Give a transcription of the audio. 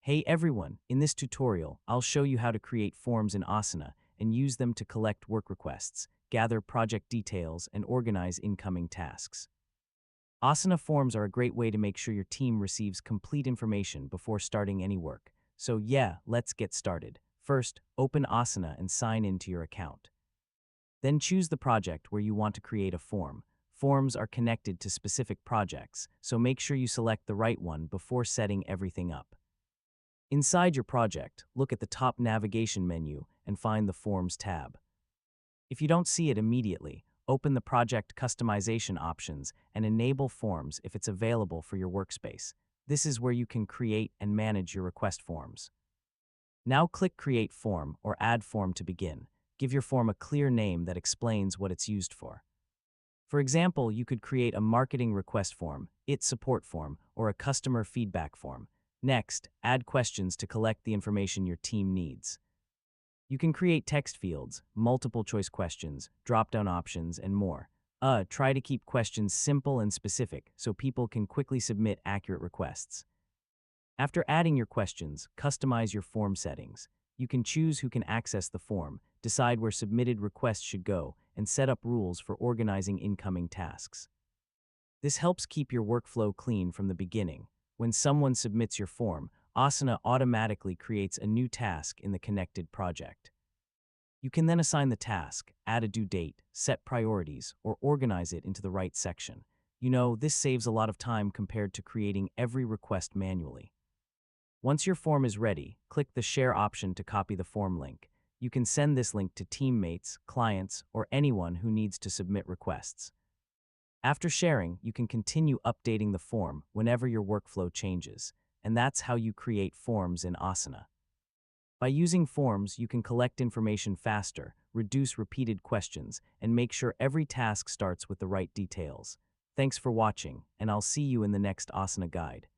Hey everyone, in this tutorial, I'll show you how to create forms in Asana and use them to collect work requests, gather project details, and organize incoming tasks. Asana Forms are a great way to make sure your team receives complete information before starting any work. So yeah, let's get started. First, open Asana and sign into your account. Then choose the project where you want to create a form. Forms are connected to specific projects, so make sure you select the right one before setting everything up. Inside your project, look at the top navigation menu and find the Forms tab. If you don't see it immediately, open the project customization options and enable Forms if it's available for your workspace. This is where you can create and manage your request forms. Now click Create Form or Add Form to begin. Give your form a clear name that explains what it's used for. For example, you could create a marketing request form, support form, or a customer feedback form. Next, add questions to collect the information your team needs. You can create text fields, multiple choice questions, drop-down options, and more. Try to keep questions simple and specific so people can quickly submit accurate requests. After adding your questions, customize your form settings. You can choose who can access the form, decide where submitted requests should go, and set up rules for organizing incoming tasks. This helps keep your workflow clean from the beginning. When someone submits your form, Asana automatically creates a new task in the connected project. You can then assign the task, add a due date, set priorities, or organize it into the right section. This saves a lot of time compared to creating every request manually. Once your form is ready, click the Share option to copy the form link. You can send this link to teammates, clients, or anyone who needs to submit requests. After sharing, you can continue updating the form whenever your workflow changes, and that's how you create forms in Asana. By using forms, you can collect information faster, reduce repeated questions, and make sure every task starts with the right details. Thanks for watching, and I'll see you in the next Asana guide.